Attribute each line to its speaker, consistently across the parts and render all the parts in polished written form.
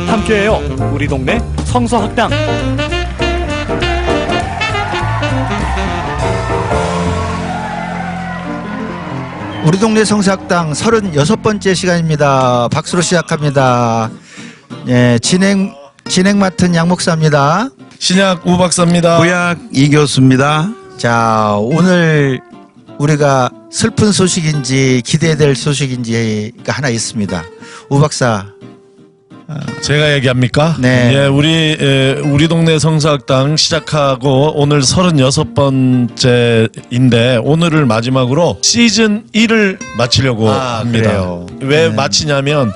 Speaker 1: 함께해요. 우리 동네 성서학당.
Speaker 2: 우리 동네 성서학당 36번째 시간입니다. 박수로 시작합니다. 예, 진행 맡은 양 목사입니다.
Speaker 3: 신약 우 박사입니다.
Speaker 4: 구약 이 교수입니다.
Speaker 2: 자, 오늘 우리가 슬픈 소식인지 기대될 소식인지가 하나 있습니다. 우 박사.
Speaker 3: 제가 얘기합니까?
Speaker 2: 네.
Speaker 3: 예, 우리 동네 성서학당 시작하고 오늘 36번째인데 오늘을 마지막으로 시즌 1을 마치려고 합니다.
Speaker 2: 그래요.
Speaker 3: 왜
Speaker 2: 네.
Speaker 3: 마치냐면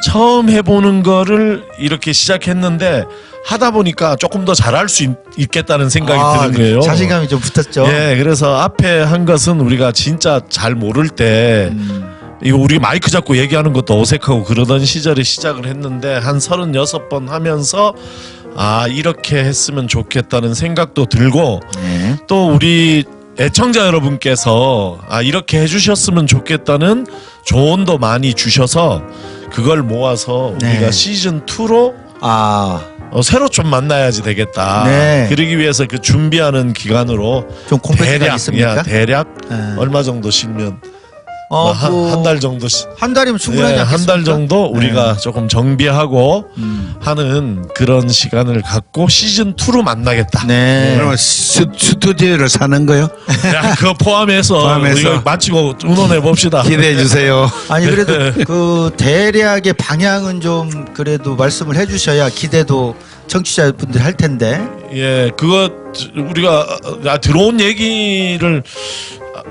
Speaker 3: 처음 해보는 거를 이렇게 시작했는데 하다 보니까 조금 더 잘할 수 있겠다는 생각이 드는 거예요.
Speaker 2: 자신감이 좀 붙었죠.
Speaker 3: 예, 그래서 앞에 한 것은 우리가 진짜 잘 모를 때 이거 우리 마이크 잡고 얘기하는 것도 어색하고 그러던 시절에 시작을 했는데 한 36번 하면서 아 이렇게 했으면 좋겠다는 생각도 들고
Speaker 2: 네.
Speaker 3: 또 우리 애청자 여러분께서 아 이렇게 해주셨으면 좋겠다는 조언도 많이 주셔서 그걸 모아서
Speaker 2: 네.
Speaker 3: 우리가 시즌 2로 새로 좀 만나야지 되겠다.
Speaker 2: 네.
Speaker 3: 그러기 위해서 그 준비하는 기간으로
Speaker 2: 좀 공백 기간 있습니까?
Speaker 3: 대략
Speaker 2: 네.
Speaker 3: 얼마 정도 쉬면
Speaker 2: 뭐
Speaker 3: 한 달 정도
Speaker 2: 한 달이면 충분하지 않겠습니까?
Speaker 3: 한 달 정도 우리가 조금 정비하고 하는 그런 시간을 갖고 시즌 2로 만나겠다.
Speaker 2: 네.
Speaker 4: 그러면 스튜디오를 사는 거요?
Speaker 3: 그거 포함해서 우리가 마치고 의논해 봅시다.
Speaker 4: 기대해 주세요.
Speaker 2: 아니 그래도 그 대략의 방향은 좀 그래도 말씀을 해주셔야 기대도 청취자분들이 할 텐데.
Speaker 3: 예, 그거 우리가 들어온 얘기를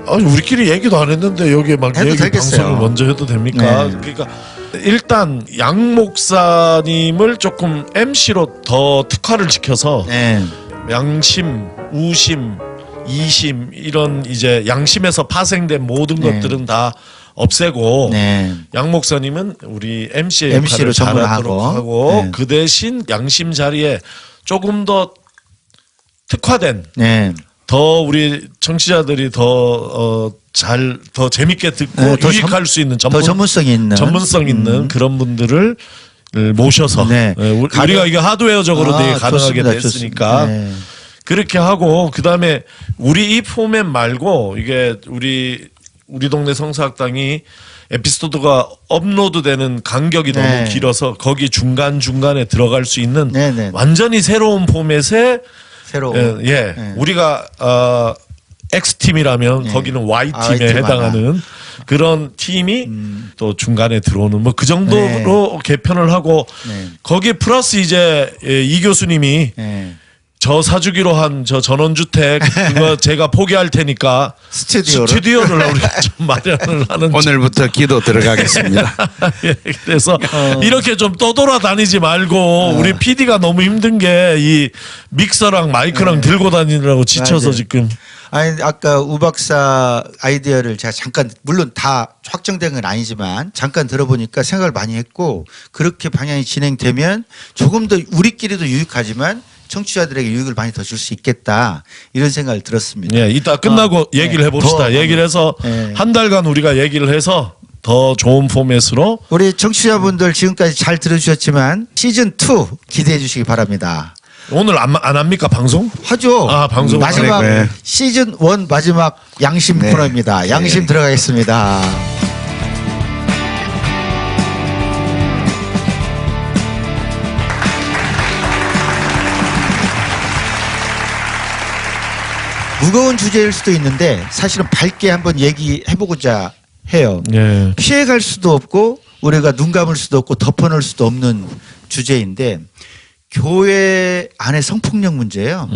Speaker 3: 우리끼리 얘기도 안 했는데 여기에 막
Speaker 2: 해도
Speaker 3: 얘기
Speaker 2: 되겠어요.
Speaker 3: 방송을 먼저 해도 됩니까?
Speaker 2: 네.
Speaker 3: 그러니까 일단 양 목사님을 조금 MC로 더 특화를 시켜서
Speaker 2: 네.
Speaker 3: 양심, 우심, 이심 이런 이제 양심에서 파생된 모든
Speaker 2: 네.
Speaker 3: 것들은 다 없애고
Speaker 2: 네.
Speaker 3: 양 목사님은 우리 MC의
Speaker 2: MC로
Speaker 3: 역할을 잘하도록
Speaker 2: 전문하고.
Speaker 3: 하고
Speaker 2: 네.
Speaker 3: 그 대신 양심 자리에 조금 더 특화된
Speaker 2: 네.
Speaker 3: 더 우리 청취자들이 더 재밌게 듣고
Speaker 2: 네, 더
Speaker 3: 유익할 수 있는
Speaker 2: 더 전문성 있는
Speaker 3: 그런 분들을 모셔서
Speaker 2: 네.
Speaker 3: 우리가 이게 하드웨어적으로 되게 가능하게
Speaker 2: 좋습니다.
Speaker 3: 됐으니까
Speaker 2: 좋습니다. 네.
Speaker 3: 그렇게 하고 그다음에 우리 이 포맷 말고 이게 우리 동네 성서학당이 에피소드가 업로드되는 간격이
Speaker 2: 네.
Speaker 3: 너무 길어서 거기 중간중간에 들어갈 수 있는
Speaker 2: 네.
Speaker 3: 완전히 새로운 포맷의
Speaker 2: 새로.
Speaker 3: 예. 우리가 X팀이라면 거기는 Y팀에
Speaker 2: Y팀
Speaker 3: 해당하는 그런 팀이 또 중간에 들어오는 뭐 그 정도로 개편을 하고
Speaker 2: 네.
Speaker 3: 거기에 플러스 이제 이 교수님이
Speaker 2: 네.
Speaker 3: 저 사주기로 한 저 전원주택 그거 제가 포기할 테니까 스튜디오를 우리가 좀 마련을 하는
Speaker 4: 오늘부터 기도 들어가겠습니다.
Speaker 3: 예, 그래서 이렇게 좀 떠돌아다니지 말고 우리 PD가 너무 힘든 게 이 믹서랑 마이크랑 들고 다니느라고 지쳐서
Speaker 2: 맞아요.
Speaker 3: 지금
Speaker 2: 아니 아까 우 박사 아이디어를 제가 잠깐 물론 다 확정된 건 아니지만 잠깐 들어보니까 생각을 많이 했고 그렇게 방향이 진행되면 조금 더 우리끼리도 유익하지만 청취자들에게 유익을 많이 더 줄 수 있겠다 이런 생각을 들었습니다.
Speaker 3: 예, 이따 끝나고 얘기를 해봅시다. 얘기를 해서 한 달간 우리가 얘기를 해서 더 좋은 포맷으로
Speaker 2: 우리 청취자분들 지금까지 잘 들어주셨지만 시즌 2 기대해 주시기 바랍니다.
Speaker 3: 오늘 안 합니까 방송?
Speaker 2: 하죠.
Speaker 3: 방송
Speaker 2: 마지막
Speaker 4: 네.
Speaker 2: 시즌 1 마지막 양심
Speaker 4: 네.
Speaker 2: 코너입니다. 양심
Speaker 4: 네.
Speaker 2: 들어가겠습니다. 무거운 주제일 수도 있는데 사실은 밝게 한번 얘기해보고자 해요.
Speaker 3: 예.
Speaker 2: 피해갈 수도 없고 우리가 눈 감을 수도 없고 덮어놓을 수도 없는 주제인데 교회 안의 성폭력 문제예요.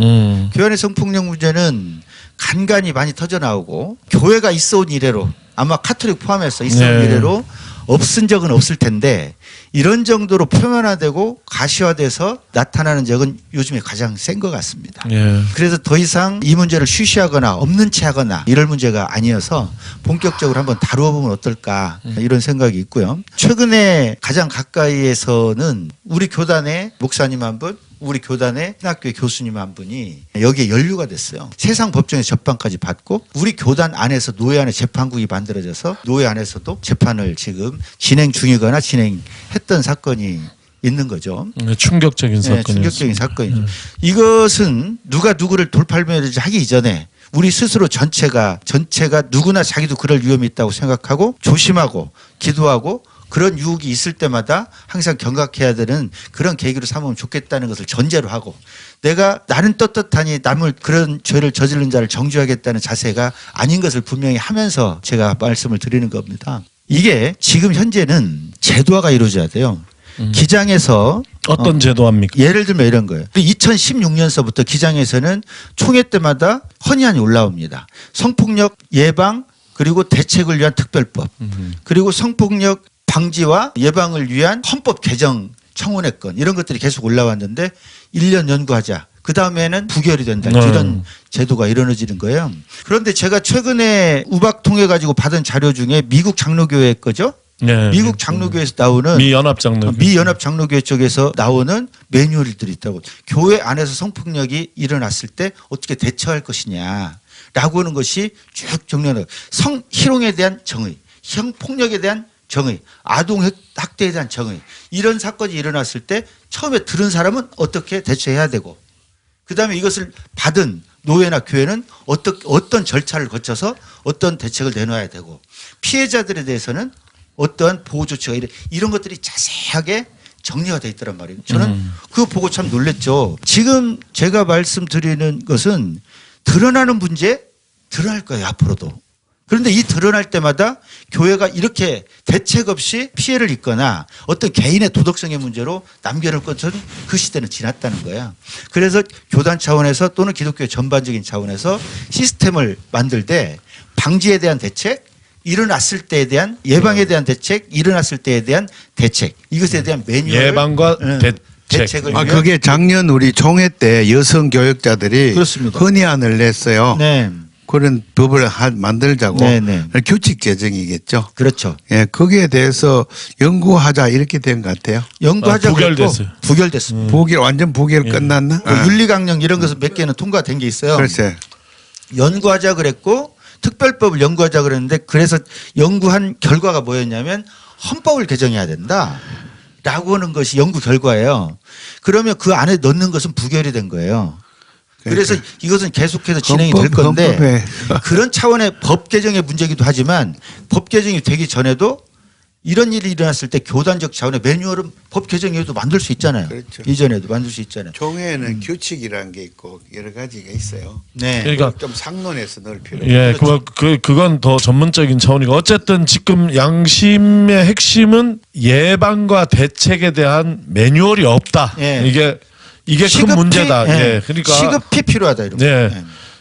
Speaker 2: 교회 안의 성폭력 문제는 간간히 많이 터져나오고 교회가 있어온 이래로 아마 카톨릭 포함해서 있어온
Speaker 3: 네.
Speaker 2: 이래로 없은 적은 없을 텐데 이런 정도로 표면화되고 가시화돼서 나타나는 적은 요즘에 가장 센 것 같습니다.
Speaker 3: 예.
Speaker 2: 그래서 더 이상 이 문제를 쉬쉬하거나 없는 채 하거나 이럴 문제가 아니어서 본격적으로 한번 다루어 보면 어떨까 이런 생각이 있고요. 최근에 가장 가까이에서는 우리 교단의 목사님 한 분, 우리 교단의 신학교의 교수님 한 분이 여기에 연루가 됐어요. 세상 법정에서 접판까지 받고 우리 교단 안에서 노예 안에 재판국이 만들어져서 노예 안에서도 재판을 지금 진행 중이거나 진행했던 사건이 있는 거죠.
Speaker 3: 충격적인
Speaker 2: 네,
Speaker 3: 사건이었습니다.
Speaker 2: 충격적인 사건이죠. 이것은 누가 누구를 돌팔매를 하기 이전에 우리 스스로 전체가 누구나 자기도 그럴 위험이 있다고 생각하고 조심하고 기도하고 그런 유혹이 있을 때마다 항상 경각해야 되는 그런 계기로 삼으면 좋겠다는 것을 전제로 하고 나는 떳떳하니 남을 그런 죄를 저지른 자를 정죄하겠다는 자세가 아닌 것을 분명히 하면서 제가 말씀을 드리는 겁니다. 이게 지금 현재는 제도화가 이루어져야 돼요. 기장에서
Speaker 3: 어떤 제도합니까?
Speaker 2: 예를 들면 이런 거예요. 2016년서부터 기장에서는 총회 때마다 헌의안이 올라옵니다. 성폭력 예방 그리고 대책을 위한 특별법 그리고 성폭력 방지와 예방을 위한 헌법 개정 청원회건 이런 것들이 계속 올라왔는데 1년 연구하자. 그 다음에는 부결이 된다. 이런 제도가 이루어지는 거예요. 그런데 제가 최근에 우박 통해 가지고 받은 자료 중에 미국 장로교회 거죠.
Speaker 3: 네,
Speaker 2: 미국 장로교회에서 나오는
Speaker 3: 미 연합 장로교회
Speaker 2: 쪽에서 나오는 매뉴얼들이 있다고. 교회 안에서 성폭력이 일어났을 때 어떻게 대처할 것이냐라고 하는 것이 쭉 정리하는 성희롱에 대한 정의, 성폭력에 대한 정의, 아동 학대에 대한 정의 이런 사건이 일어났을 때 처음에 들은 사람은 어떻게 대처해야 되고 그다음에 이것을 받은 노예나 교회는 어떤 절차를 거쳐서 어떤 대책을 내놔야 되고 피해자들에 대해서는 어떠한 보호 조치가 이런 것들이 자세하게 정리가 돼 있더란 말이에요. 저는 그거 보고 참 놀랐죠. 지금 제가 말씀드리는 것은 드러나는 문제 드러날 거예요. 앞으로도. 그런데 이 드러날 때마다 교회가 이렇게 대책 없이 피해를 입거나 어떤 개인의 도덕성의 문제로 남겨놓을 것은 그 시대는 지났다는 거야. 그래서 교단 차원에서 또는 기독교의 전반적인 차원에서 시스템을 만들 때 방지에 대한 대책 일어났을 때에 대한 예방에 대한 대책, 일어났을 때에 대한 대책, 이것에 대한 매뉴얼
Speaker 3: 예방과
Speaker 2: 대책을
Speaker 4: 그게 작년 우리 총회 때 여성 교역자들이
Speaker 2: 그렇습니다.
Speaker 4: 헌의안을 냈어요.
Speaker 2: 네,
Speaker 4: 그런 법을 만들자고
Speaker 2: 네, 네.
Speaker 4: 규칙 제정이겠죠.
Speaker 2: 그렇죠.
Speaker 4: 예, 거기에 대해서 연구하자 이렇게 된 것 같아요.
Speaker 2: 연구하자
Speaker 3: 부결됐어요.
Speaker 2: 부결됐습니다.
Speaker 4: 완전 부결 끝났나?
Speaker 2: 뭐 윤리강령 이런 것은 몇 개는 통과된 게 있어요.
Speaker 4: 글쎄.
Speaker 2: 연구하자 그랬고 특별법을 연구하자 그랬는데 그래서 연구한 결과가 뭐였냐면 헌법을 개정해야 된다라고 하는 것이 연구 결과예요. 그러면 그 안에 넣는 것은 부결이 된 거예요. 그래서 이것은 계속해서 진행이 될 건데 그런 차원의 법 개정의 문제이기도 하지만 법 개정이 되기 전에도 이런 일이 일어났을 때 교단적 차원의 매뉴얼은 법 개정에도 만들 수 있잖아요.
Speaker 4: 그렇죠.
Speaker 2: 이전에도 만들 수 있잖아요.
Speaker 4: 총회에는 규칙이라는 게 있고 여러 가지가 있어요.
Speaker 2: 네.
Speaker 3: 그러니까
Speaker 4: 좀 상론해서 넣을 필요가
Speaker 3: 예,
Speaker 2: 그렇죠.
Speaker 3: 그건 더 전문적인 차원이고 어쨌든 지금 양심의 핵심은 예방과 대책에 대한 매뉴얼이 없다.
Speaker 2: 예.
Speaker 3: 이게 큰 문제다. 예. 그러니까
Speaker 2: 시급히 필요하다 이런
Speaker 3: 네.
Speaker 2: 거.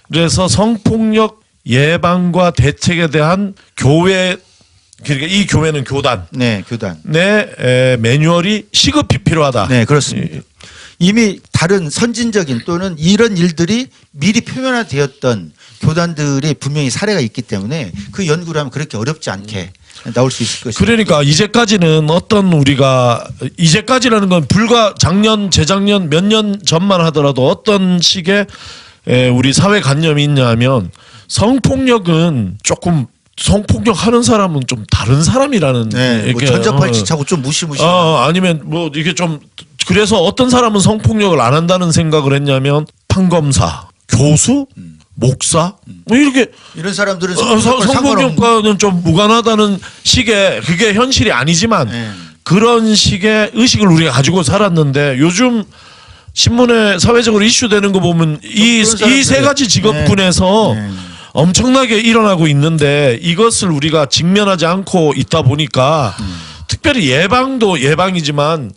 Speaker 3: 그래서 성폭력 예방과 대책에 대한 교회 그러니까 이 교회는 교단
Speaker 2: 네, 교단.
Speaker 3: 내 매뉴얼이 시급히 필요하다.
Speaker 2: 네, 그렇습니다. 이미 다른 선진적인 또는 이런 일들이 미리 표면화되었던 교단들이 분명히 사례가 있기 때문에 그 연구를 하면 그렇게 어렵지 않게 나올 수 있을 것입니다.
Speaker 3: 그러니까 이제까지는 이제까지라는 건 불과 작년, 재작년 몇 년 전만 하더라도 어떤 식의 우리 사회관념이 있냐면 성폭력은 조금 성폭력하는 사람은 좀 다른 사람이라는
Speaker 2: 네, 뭐 전자팔찌차고 좀 무시무시한.
Speaker 3: 아니면 뭐 이게 좀 그래서 어떤 사람은 성폭력을 안 한다는 생각을 했냐면 판검사, 교수, 목사 뭐 이렇게
Speaker 2: 이런 사람들은
Speaker 3: 성폭력과는 좀 무관하다는 식의 그게 현실이 아니지만
Speaker 2: 네.
Speaker 3: 그런 식의 의식을 우리가 가지고 살았는데 요즘 신문에 사회적으로 이슈되는 거 보면 이 세 가지 직업군에서
Speaker 2: 네.
Speaker 3: 엄청나게 일어나고 있는데 이것을 우리가 직면하지 않고 있다 보니까 특별히 예방도 예방이지만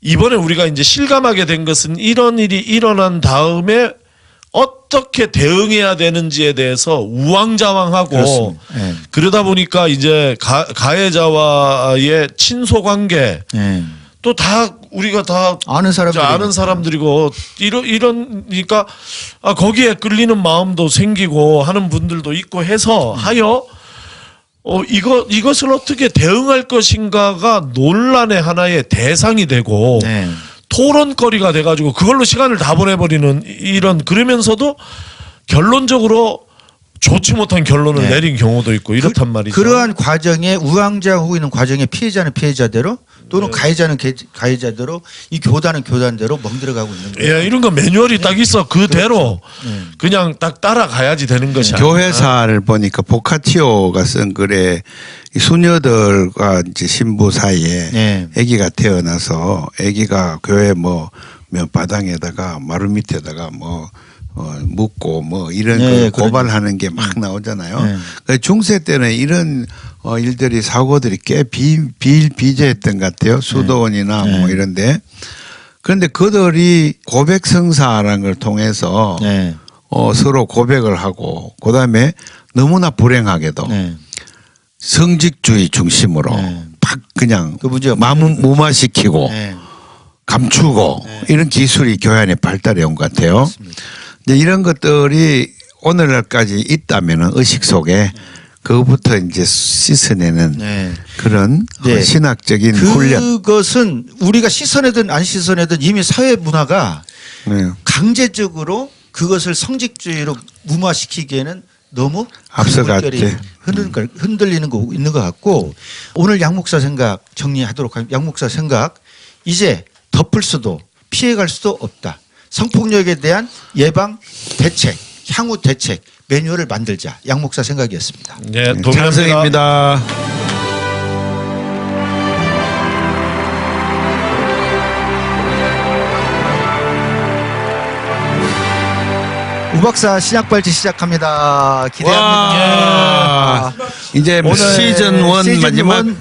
Speaker 3: 이번에 우리가 이제 실감하게 된 것은 이런 일이 일어난 다음에 어떻게 대응해야 되는지에 대해서 우왕좌왕하고
Speaker 2: 그렇습니다. 네.
Speaker 3: 그러다 보니까 이제 가해자와의 친소 관계
Speaker 2: 네.
Speaker 3: 또 다 우리가 다
Speaker 2: 아는
Speaker 3: 사람들이고 이러니까 거기에 끌리는 마음도 생기고 하는 분들도 있고 해서 하여 이것을 어떻게 대응할 것인가가 논란의 하나의 대상이 되고
Speaker 2: 네.
Speaker 3: 토론거리가 돼가지고 그걸로 시간을 다 보내버리는 이런 그러면서도 결론적으로 좋지 못한 결론을
Speaker 2: 네.
Speaker 3: 내린 경우도 있고 이렇단 말이죠.
Speaker 2: 그러한 과정에 우왕좌하고 있는 과정에 피해자는 피해자대로 또는
Speaker 3: 네.
Speaker 2: 가해자는 가해자대로 이 교단은 교단대로 멍들어가고 있는 거예요.
Speaker 3: 예, 이런 거 매뉴얼이 딱 있어 그대로
Speaker 2: 네.
Speaker 3: 그냥 딱 따라가야지 되는 것이 아니라.
Speaker 4: 교회사를 보니까 보카치오가 쓴 글에 이 수녀들과 이제 신부 사이에
Speaker 2: 네.
Speaker 4: 아기가 태어나서 아기가 교회 뭐 바당에다가 마루 밑에다가 뭐 묻고 뭐 이런
Speaker 2: 네,
Speaker 4: 그 고발하는 게 막 나오잖아요.
Speaker 2: 네.
Speaker 4: 그래서 중세 때는 이런 일들이 사고들이 꽤 비일비재했던 것 같아요. 수도원이나
Speaker 2: 네.
Speaker 4: 뭐 이런데. 그런데 그들이 고백 성사라는 걸 통해서
Speaker 2: 네.
Speaker 4: 서로 고백을 하고 그다음에 너무나 불행하게도
Speaker 2: 네.
Speaker 4: 성직주의 중심으로
Speaker 2: 네.
Speaker 4: 팍 그냥
Speaker 2: 그 문제가
Speaker 4: 무마시키고
Speaker 2: 네.
Speaker 4: 감추고 이런 기술이 교회 안에 발달해 온 것 같아요. 이제 이런 것들이 오늘날까지 있다면은 의식 속에 그것부터 이제 씻어내는
Speaker 2: 네.
Speaker 4: 그런
Speaker 2: 네.
Speaker 4: 신학적인 훈련.
Speaker 2: 그것은 우리가 씻어내든 안 씻어내든 이미 사회 문화가
Speaker 4: 네.
Speaker 2: 강제적으로 그것을 성직주의로 무마시키기에는 너무
Speaker 4: 앞서갔지.
Speaker 2: 흔들리는 거 있는 것 같고 오늘 양 목사 생각 정리하도록 하면 양 목사 생각 이제 덮을 수도 피해갈 수도 없다. 성폭력에 대한 예방 대책, 향후 대책 매뉴얼을 만들자. 양 목사 생각이었습니다.
Speaker 3: 예, 동의합니다.
Speaker 4: 찬성입니다.
Speaker 2: 우박사 신약발찌 시작합니다. 기대합니다.
Speaker 4: 와. 이제
Speaker 2: 오늘
Speaker 4: 시즌 1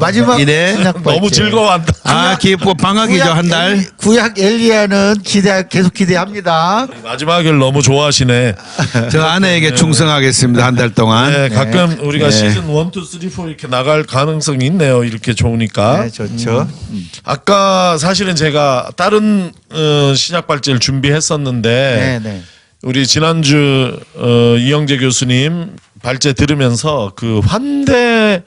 Speaker 4: 마지막 이래.
Speaker 2: 신약발찌.
Speaker 3: 너무 즐거워한다.
Speaker 4: 기쁘고 방학이죠 한 달.
Speaker 2: 구약 엘리야는 계속 기대합니다.
Speaker 3: 마지막을 너무 좋아하시네.
Speaker 4: 저 아내에게 충성하겠습니다 한 달 동안.
Speaker 3: 네, 가끔 우리가
Speaker 2: 네.
Speaker 3: 시즌 1, 2, 3, 4 이렇게 나갈 가능성이 있네요. 이렇게 좋으니까.
Speaker 2: 네, 좋죠.
Speaker 3: 아까 사실은 제가 다른 신약 발제를 준비했었는데
Speaker 2: 네, 네.
Speaker 3: 우리 지난주 이영재 교수님 발제 들으면서 그 환대의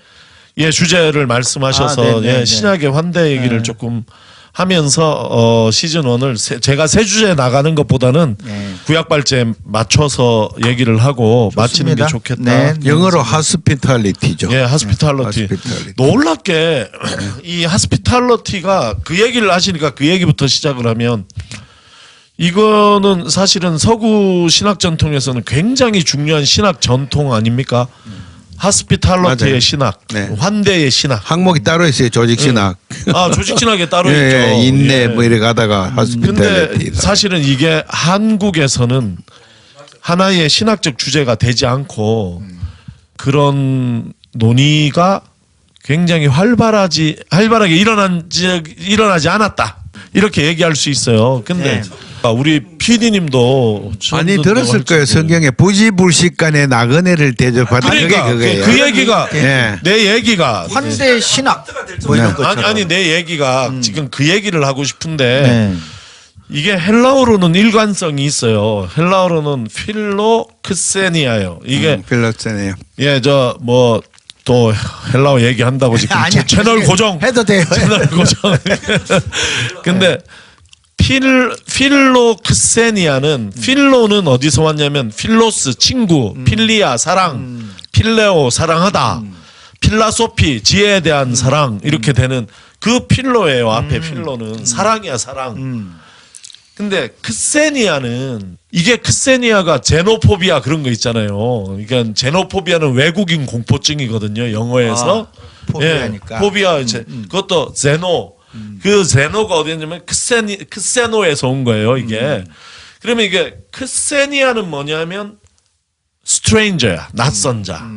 Speaker 3: 주제를 말씀하셔서
Speaker 2: 네, 네,
Speaker 3: 예,
Speaker 2: 네.
Speaker 3: 신약의 환대 얘기를
Speaker 2: 네.
Speaker 3: 조금 하면서 시즌 1을 제가 세 주제 나가는 것보다는
Speaker 2: 네.
Speaker 3: 구약 발제에 맞춰서 얘기를 하고 마치는 게
Speaker 2: 좋습니다.
Speaker 3: 좋겠다.
Speaker 2: 네.
Speaker 4: 영어로 하스피탈리티죠.
Speaker 3: 예, 하스피탈러티.
Speaker 4: 하스피탈리티.
Speaker 3: 놀랍게 이 하스피탈러티가 그 얘기를 하시니까 그 얘기부터 시작을 하면 이거는 사실은 서구 신학 전통에서는 굉장히 중요한 신학 전통 아닙니까? 하스피탈러티의
Speaker 4: 맞아요.
Speaker 3: 신학,
Speaker 4: 네.
Speaker 3: 환대의 신학.
Speaker 4: 항목이 따로 있어요. 조직 신학.
Speaker 3: 아, 조직 신학에 따로
Speaker 4: 예,
Speaker 3: 있죠.
Speaker 4: 예, 인내
Speaker 3: 예.
Speaker 4: 뭐 이래 가다가
Speaker 3: 근데
Speaker 4: 하스피탈리티.
Speaker 3: 사실은 이게 한국에서는 하나의 신학적 주제가 되지 않고 그런 논의가 굉장히 활발하게 일어나지 않았다. 이렇게 얘기할 수 있어요. 근데 우리 PD님도
Speaker 4: 많이 들었을 거예요. 성경에 부지불식간에 나그네를 대접하는
Speaker 3: 그러니까
Speaker 4: 그게 그거예요.
Speaker 3: 그 얘기가
Speaker 4: 예.
Speaker 3: 내 얘기가
Speaker 2: 환대 신학 뭐 이런 것처럼.
Speaker 3: 아니 내 얘기가 지금 그 얘기를 하고 싶은데
Speaker 2: 네.
Speaker 3: 이게 헬라어로는 일관성이 있어요. 헬라어로는 필로크세니아예요. 이게
Speaker 4: 필로세네요.
Speaker 3: 예, 저 뭐 또 헬라어 얘기한다고 지금
Speaker 2: 아니야,
Speaker 3: 채널 고정
Speaker 2: 해도 돼요.
Speaker 3: 채널 고정. 근데 필로크세니아는 필로는 어디서 왔냐면 필로스 친구, 필리아 사랑, 필레오 사랑하다, 필라소피 지혜에 대한 사랑 이렇게 되는 그 필로예요. 앞에 필로는 사랑이야 사랑. 근데 크세니아는 이게 크세니아가 제노포비아 그런 거 있잖아요. 그러니까 제노포비아는 외국인 공포증이거든요. 영어에서
Speaker 2: 포비아니까.
Speaker 3: 포비아 그것도 제노. 그 제노가 어디였냐면 크세노에서 온 거예요. 이게 그러면 이게 크세니아는 뭐냐면 스트레인저야 낯선 자.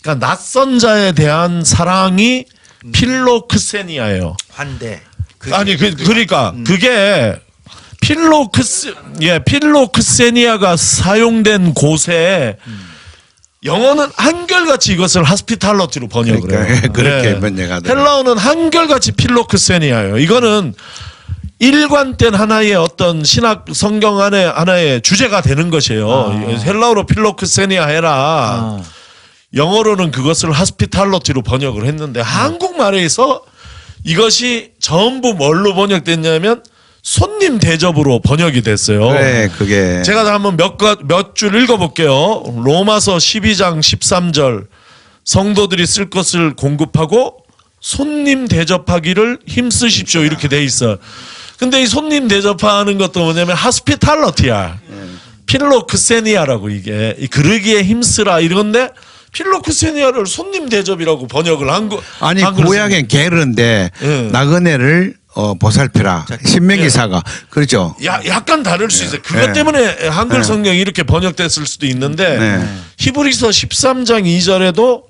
Speaker 3: 그러니까 낯선 자에 대한 사랑이 필로크세니아예요.
Speaker 2: 환대.
Speaker 3: 아니 그러니까 그게 필로크세니아가 사용된 곳에 영어는 한결같이 이것을 하스피탈러티로 번역을
Speaker 4: 그러니까
Speaker 3: 해요.
Speaker 4: 그렇게 번역하더라고요.
Speaker 3: 헬라어는 한결같이 필로크세니아예요. 이거는 일관된 하나의 어떤 신학 성경 안에 하나의 주제가 되는 것이에요. 헬라어로 필로크세니아 해라. 영어로는 그것을 하스피탈러티로 번역을 했는데 한국말에서 이것이 전부 뭘로 번역됐냐면 손님 대접으로 번역이 됐어요.
Speaker 4: 그래, 그게.
Speaker 3: 제가 한번 몇 줄 읽어볼게요. 로마서 12장 13절 성도들이 쓸 것을 공급하고 손님 대접하기를 힘쓰십시오 이렇게 돼 있어. 근데 이 손님 대접하는 것도 뭐냐면 하스피탈러티야. 필로크세니아라고 이게 그러기에 힘쓰라 이런데 필로크세니아를 손님 대접이라고 번역을 한 거.
Speaker 4: 아니 구약엔 게르인데 나그네를 보살펴라. 신명기사가 그렇죠.
Speaker 3: 약간 다를 수 있어요. 그것 때문에 한글 성경이 이렇게 번역됐을 수도 있는데 히브리서 13장 2절에도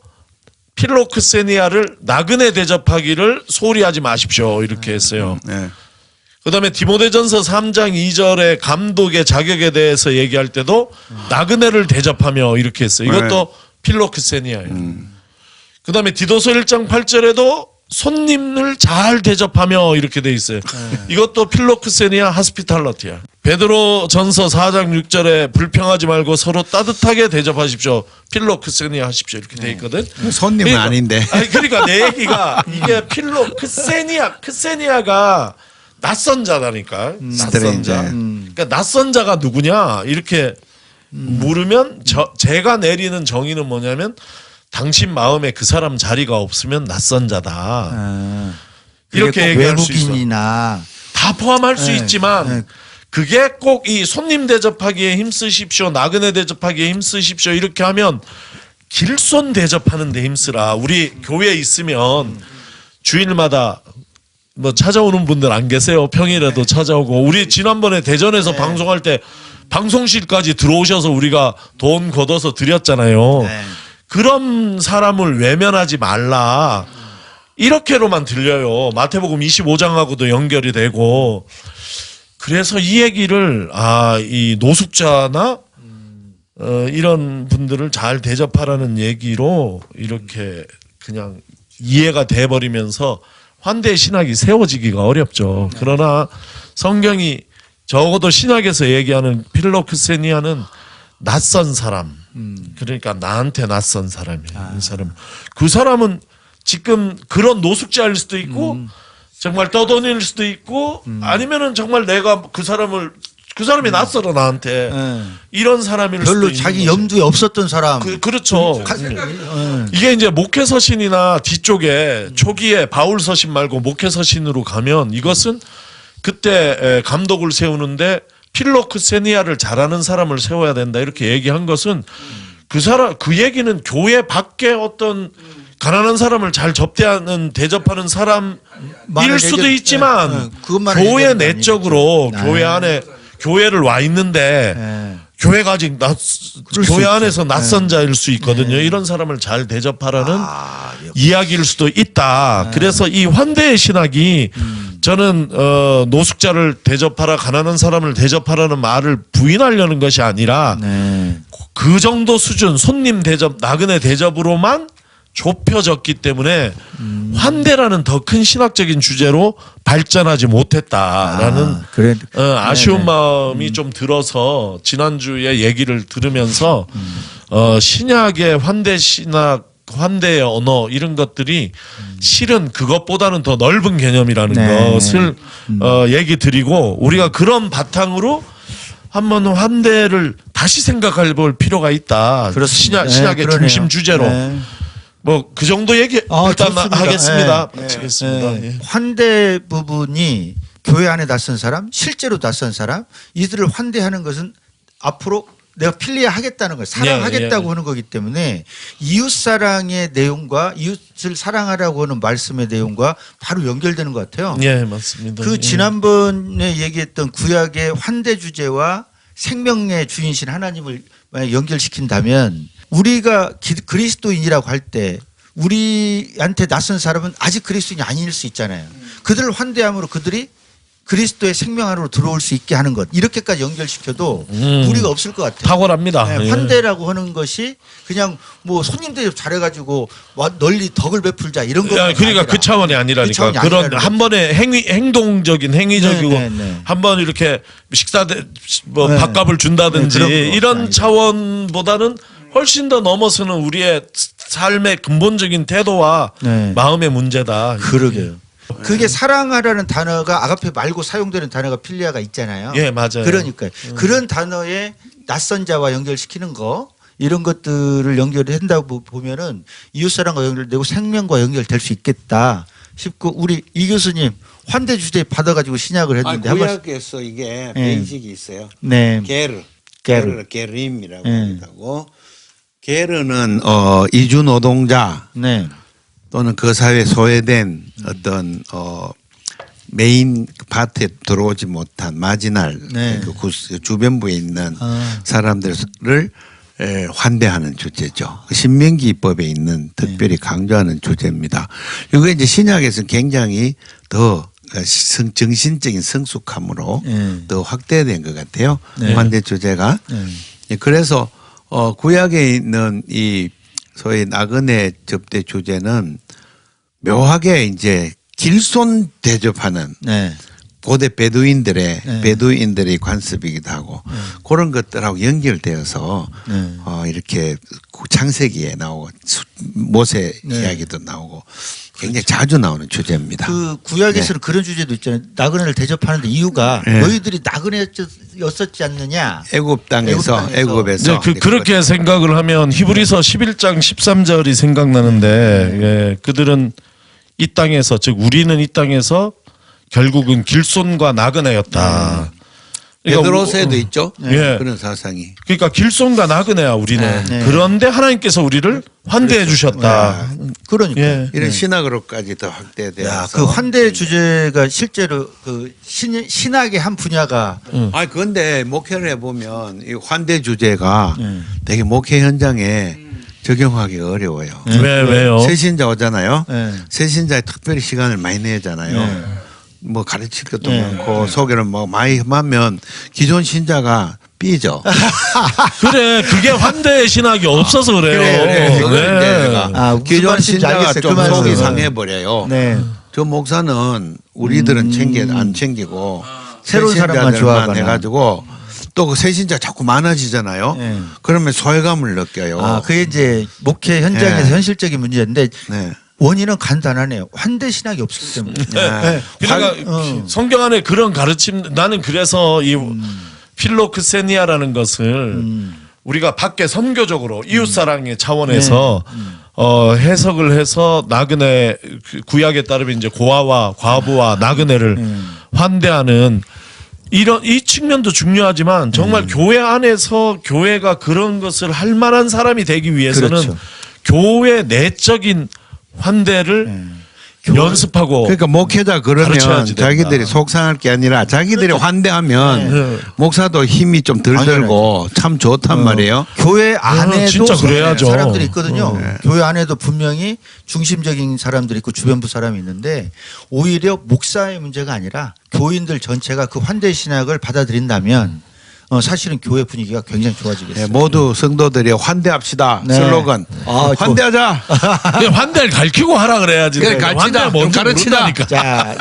Speaker 3: 필로크세니아를 나그네 대접하기를 소홀히 하지 마십시오 이렇게 했어요. 그다음에 디모데전서 3장 2절에 감독의 자격에 대해서 얘기할 때도 나그네를 대접하며 이렇게 했어요. 이것도 필로크세니아예요. 그다음에 디도서 1장 8절에도 손님을 잘 대접하며 이렇게 돼 있어요. 이것도 필로크세니아 하스피탈러티야. 베드로 전서 4장 6절에 불평하지 말고 서로 따뜻하게 대접하십시오. 필로크세니아 하십시오. 이렇게 돼 있거든.
Speaker 4: 손님은
Speaker 3: 그러니까,
Speaker 4: 아닌데.
Speaker 3: 그러니까 내 얘기가 이게 크세니아가 낯선 자다니까. 낯선 자. 그러니까 낯선 자가 누구냐? 이렇게 물으면 제가 내리는 정의는 뭐냐면 당신 마음에 그 사람 자리가 없으면 낯선 자다. 이렇게 얘기할 수 있어.
Speaker 2: 외국인이나
Speaker 3: 다 포함할 수 있지만 그게 꼭 이 손님 대접하기에 힘쓰십시오. 나그네 대접하기에 힘쓰십시오. 이렇게 하면 길손 대접하는 데 힘쓰라. 우리 교회에 있으면 주일마다 뭐 찾아오는 분들 안 계세요. 평일에도 찾아오고 우리 지난번에 대전에서 방송할 때 방송실까지 들어오셔서 우리가 돈 걷어서 드렸잖아요. 그런 사람을 외면하지 말라. 이렇게로만 들려요. 마태복음 25장하고도 연결이 되고. 그래서 이 얘기를 이 노숙자나 이런 분들을 잘 대접하라는 얘기로 이렇게 그냥 이해가 돼버리면서 환대 신학이 세워지기가 어렵죠. 그러나 성경이 적어도 신학에서 얘기하는 필로크세니아는 낯선 사람. 그러니까 나한테 낯선 사람이에요. 이 사람. 그 사람은 지금 그런 노숙자일 수도 있고 정말 떠돈일 수도 있고 아니면은 정말 내가 그 사람이 낯설어 나한테 이런 사람일 수도
Speaker 2: 별로
Speaker 3: 있는
Speaker 2: 자기
Speaker 3: 거죠.
Speaker 2: 염두에 없었던 사람.
Speaker 3: 그렇죠. 이게 이제 목회서신이나 뒤쪽에 초기에 바울서신 말고 목회서신으로 가면 이것은 그때 감독을 세우는데 필로크세니아를 잘하는 사람을 세워야 된다 이렇게 얘기한 것은 그 얘기는 교회 밖에 어떤 가난한 사람을 잘 대접하는 사람일 수도 있지만 교회 내적으로 교회 안에 교회를 와 있는데 교회가 아직 교회 안에서 낯선 자일 수 있거든요. 이런 사람을 잘 대접하라는 이야기일 수도 있다. 그래서 이 환대의 신학이 저는 노숙자를 대접하라 가난한 사람을 대접하라는 말을 부인하려는 것이 아니라 그 정도 수준 손님 대접 나그네 대접으로만 좁혀졌기 때문에 환대라는 더 큰 신학적인 주제로 발전하지 못했다라는 아쉬운 마음이 좀 들어서 지난주에 얘기를 들으면서 신약의 환대 신학 환대의 언어 이런 것들이 실은 그것보다는 더 넓은 개념이라는 것을 얘기 드리고 우리가 그런 바탕으로 한번 환대를 다시 생각해 볼 필요가 있다. 신약의 중심 주제로. 뭐 그 정도 얘기 일단
Speaker 2: 좋습니다.
Speaker 3: 하겠습니다. 마치겠습니다.
Speaker 2: 환대 부분이 교회 안에 낯선 사람, 실제로 낯선 사람, 이들을 환대하는 것은 앞으로 내가 필리아 하겠다는 거예요. 사랑하겠다고 하는 거기 때문에 이웃 사랑의 내용과 이웃을 사랑하라고 하는 말씀의 내용과 바로 연결되는 것 같아요.
Speaker 3: 예, 맞습니다.
Speaker 2: 그 지난번에 얘기했던 구약의 환대 주제와 생명의 주인신 하나님을 만약 연결시킨다면 우리가 그리스도인이라고 할 때 우리한테 낯선 사람은 아직 그리스도인이 아닐 수 있잖아요. 그들을 환대함으로 그들이 그리스도의 생명 안으로 들어올 수 있게 하는 것 이렇게까지 연결시켜도 무리가 없을 것 같아요.
Speaker 3: 탁월합니다.
Speaker 2: 환대라고 하는 것이 그냥 뭐 손님 대접 잘해가지고 널리 덕을 베풀자 이런 거.
Speaker 3: 그러니까 그 차원이 아니라니까. 그런 한 번에 행동적인 행위적이고 한번 이렇게 식사 뭐 밥값을 준다든지 이런 차원보다는 훨씬 더 넘어서는 우리의 삶의 근본적인 태도와 마음의 문제다.
Speaker 2: 그러게요. 그게 사랑하라는 단어가 아가페 말고 사용되는 단어가 필리아가 있잖아요.
Speaker 3: 예, 맞아요.
Speaker 2: 그러니까요. 그런 단어에 낯선 자와 연결시키는 거 이런 것들을 연결한다고 보면은 이웃사랑과 연결되고 생명과 연결될 수 있겠다 싶고 우리 이 교수님 환대 주제 받아가지고 신약을 했는데 한 말씀.
Speaker 4: 구약에서 이게
Speaker 2: 네.
Speaker 4: 베이직이 있어요.
Speaker 2: 네.
Speaker 4: 게르, 게르임이라고 하고 게르는 이주 노동자
Speaker 2: 네.
Speaker 4: 또는 그 사회에 소외된 어떤 메인 파트에 들어오지 못한 마지날
Speaker 2: 네.
Speaker 4: 그 주변부에 있는 사람들을 환대하는 주제죠. 신명기 입법에 있는 특별히 강조하는 주제입니다. 이거 이제 신약에서는 굉장히 더 정신적인 성숙함으로 더 확대된 것 같아요.
Speaker 2: 네.
Speaker 4: 환대 주제가. 그래서 구약에 있는 이 소위 나그네 접대 주제는 묘하게 이제 길손 대접하는
Speaker 2: 네.
Speaker 4: 고대 베두인들의 관습이기도 하고 그런 것들하고 연결되어서 이렇게 창세기에 나오고 모세 이야기도 나오고 굉장히 자주 나오는 주제입니다.
Speaker 2: 그 구약에서는 그런 주제도 있잖아요. 나그네를 대접하는데 이유가 너희들이 나그네였었지 않느냐.
Speaker 4: 애굽 땅에서 애굽에서
Speaker 3: 그렇게 생각을 하면 히브리서 11장 13절이 생각나는데 예, 그들은 이 땅에서 즉 우리는 이 땅에서 결국은 길손과 나그네였다.
Speaker 4: 베드로서에도 있죠.
Speaker 3: 예.
Speaker 4: 그런 사상이.
Speaker 3: 그러니까 길손과 나그네야 우리는.
Speaker 2: 네.
Speaker 3: 그런데 하나님께서 우리를 환대해 주셨다.
Speaker 2: 그러니까.
Speaker 3: 예.
Speaker 4: 이런 신학으로까지 더 확대돼서.
Speaker 2: 그 환대 주제가 실제로 그 신학의 한 분야가
Speaker 4: 아 그런데 목회를 해보면 이 환대 주제가 되게 목회 현장에 적용하기 어려워요.
Speaker 3: 왜요?
Speaker 4: 새신자 오잖아요.
Speaker 2: 네.
Speaker 4: 새신자에 특별히 시간을 많이 내잖아요. 뭐 가르칠 것도 많고 소개를 뭐 많이 하면 기존 신자가 삐져.
Speaker 3: 그래 그게 환대의 신학이 없어서 그래요.
Speaker 4: 그래. 그걸 이제 내가
Speaker 2: 무슨
Speaker 4: 기존
Speaker 2: 말씀인지
Speaker 4: 신자가
Speaker 2: 알겠어요.
Speaker 4: 좀
Speaker 2: 그 말씀은.
Speaker 4: 속이 상해버려요.
Speaker 2: 네.
Speaker 4: 저 목사는 우리들은 안 챙기고
Speaker 2: 새로운 사람만
Speaker 4: 새신자들만
Speaker 2: 좋아하거나.
Speaker 4: 해가지고 또 그 새신자 자꾸 많아지잖아요.
Speaker 2: 네.
Speaker 4: 그러면 소외감을 느껴요.
Speaker 2: 그게 이제 목회 현장에서
Speaker 4: 네.
Speaker 2: 현실적인 문제인데
Speaker 4: 네.
Speaker 2: 원인은 간단하네요. 환대 신학이 없기 때문에.
Speaker 3: 네. 그러니까 성경 안에 그런 가르침 나는 그래서 이 필로크세니아라는 것을 우리가 밖에 선교적으로 이웃사랑의 차원에서 해석을 해서 나그네 구약에 따르면 이제 고아와 과부와 나그네를 환대하는 이런 이 측면도 중요하지만 정말 교회 안에서 교회가 그런 것을 할 만한 사람이 되기 위해서는
Speaker 2: 그렇죠.
Speaker 3: 교회 내적인 환대를 연습하고
Speaker 4: 그러니까 목회자 그러면
Speaker 3: 가르쳐야지 된다.
Speaker 4: 자기들이 속상할 게 아니라 자기들이 환대하면 목사도 힘이 좀 덜 들고 참 좋단 말이에요.
Speaker 2: 교회 안에도
Speaker 3: 진짜 그래야죠.
Speaker 2: 사람들이 있거든요. 교회 안에도 분명히 중심적인 사람들이 있고 주변부 사람이 있는데 오히려 목사의 문제가 아니라 교인들 전체가 그 환대 신학을 받아들인다면 사실은 교회 분위기가 굉장히 좋아지겠어요.
Speaker 4: 네, 모두 성도들이 환대합시다.
Speaker 2: 네.
Speaker 4: 슬로건 환대하자.
Speaker 3: 그냥 환대를 가르치고 하라 그래야지.
Speaker 4: 그래, 가르치자.
Speaker 3: 뭔지
Speaker 4: 가르치자.
Speaker 3: 모른다니까.
Speaker 2: 자,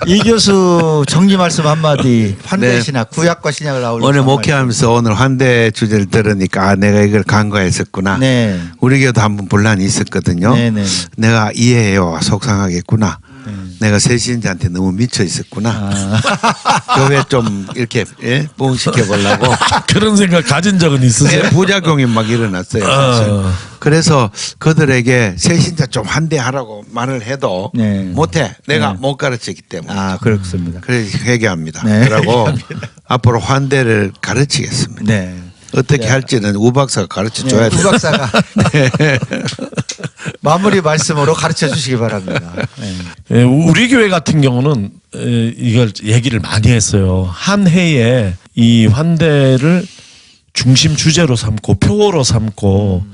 Speaker 2: 이 교수 정리 말씀 한마디 환대
Speaker 4: 네.
Speaker 2: 신학 구약과 신약을 아울러
Speaker 4: 오늘 목회하면서 오늘 환대 주제를 들으니까 내가 이걸 간과했었구나.
Speaker 2: 네.
Speaker 4: 우리 교회도 한번 분란이 있었거든요.
Speaker 2: 네네.
Speaker 4: 내가 이해해요. 속상하겠구나. 내가 새신자한테 너무 미쳐 있었구나. 교회 좀 이렇게 부흥시켜 보려고
Speaker 3: 그런 생각 가진 적은 있으세요?
Speaker 4: 부작용이 막 일어났어요. 사실. 그래서 그들에게 새신자 좀 환대하라고 말을 해도
Speaker 2: 네.
Speaker 4: 못해. 내가 못 가르치기 때문에.
Speaker 2: 그렇습니다.
Speaker 4: 그래서 회개합니다.
Speaker 2: 네.
Speaker 4: 그러고 앞으로 환대를 가르치겠습니다.
Speaker 2: 네.
Speaker 4: 어떻게 할지는 우 박사가 가르쳐 줘야 돼요.
Speaker 2: 우 박사가 마무리 말씀으로 가르쳐 주시기 바랍니다. 네.
Speaker 3: 우리 교회 같은 경우는 이걸 얘기를 많이 했어요. 한 해에 이 환대를 중심 주제로 삼고 표어로 삼고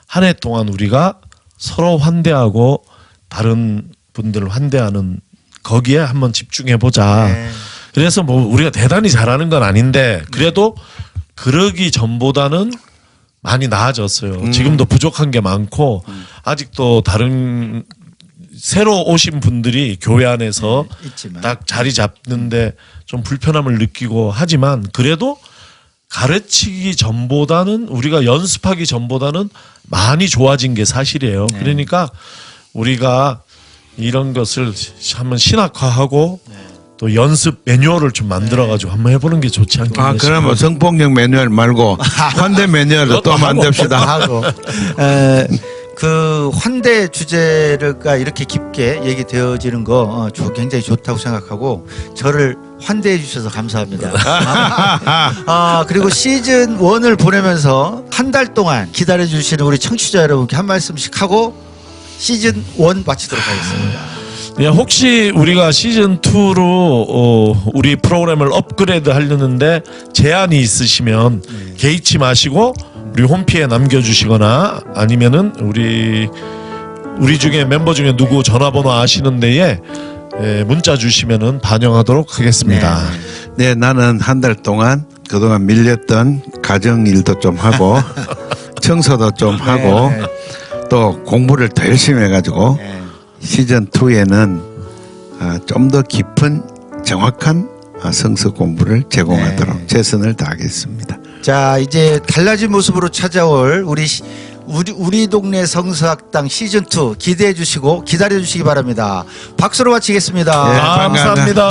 Speaker 3: 한 해 동안 우리가 서로 환대하고 다른 분들을 환대하는 거기에 한번 집중해 보자.
Speaker 2: 네.
Speaker 3: 그래서 뭐 우리가 대단히 잘하는 건 아닌데 그래도 그러기 전보다는 많이 나아졌어요. 지금도 부족한 게 많고 아직도 다른 새로 오신 분들이 교회 안에서
Speaker 2: 있지만.
Speaker 3: 딱 자리 잡는데 좀 불편함을 느끼고 하지만 그래도 가르치기 전보다는 우리가 연습하기 전보다는 많이 좋아진 게 사실이에요. 그러니까 우리가 이런 것을 한번 신학화하고 또 연습 매뉴얼을 좀 만들어가지고 한번 해보는 게 좋지 않겠나 싶어요.
Speaker 4: 그러면 성폭력 매뉴얼 말고 환대 매뉴얼을 또 만듭시다.
Speaker 2: 하고 그 환대 주제가 이렇게 깊게 얘기되어지는 거 굉장히 좋다고 생각하고 저를 환대해 주셔서 감사합니다. 그리고 시즌 1을 보내면서 한 달 동안 기다려 주시는 우리 청취자 여러분께 한 말씀씩 하고 시즌 1 마치도록 하겠습니다.
Speaker 3: 예, 혹시 우리가 시즌 2로 우리 프로그램을 업그레이드 하려는데 제안이 있으시면 개의치 마시고 우리 홈피에 남겨주시거나 아니면은 우리 중에 멤버 중에 누구 전화번호 아시는 데에 문자 주시면은 반영하도록 하겠습니다.
Speaker 4: 네, 나는 한 달 동안 그동안 밀렸던 가정 일도 좀 하고 청소도 좀 하고 또 공부를 더 열심히 해가지고 시즌 2에는 좀 더 깊은 정확한 성서 공부를 제공하도록 최선을 다하겠습니다.
Speaker 2: 자, 이제 달라진 모습으로 찾아올 우리 동네 성서학당 시즌 2 기대해 주시고 기다려 주시기 바랍니다. 박수로 마치겠습니다.
Speaker 4: 네,
Speaker 3: 감사합니다.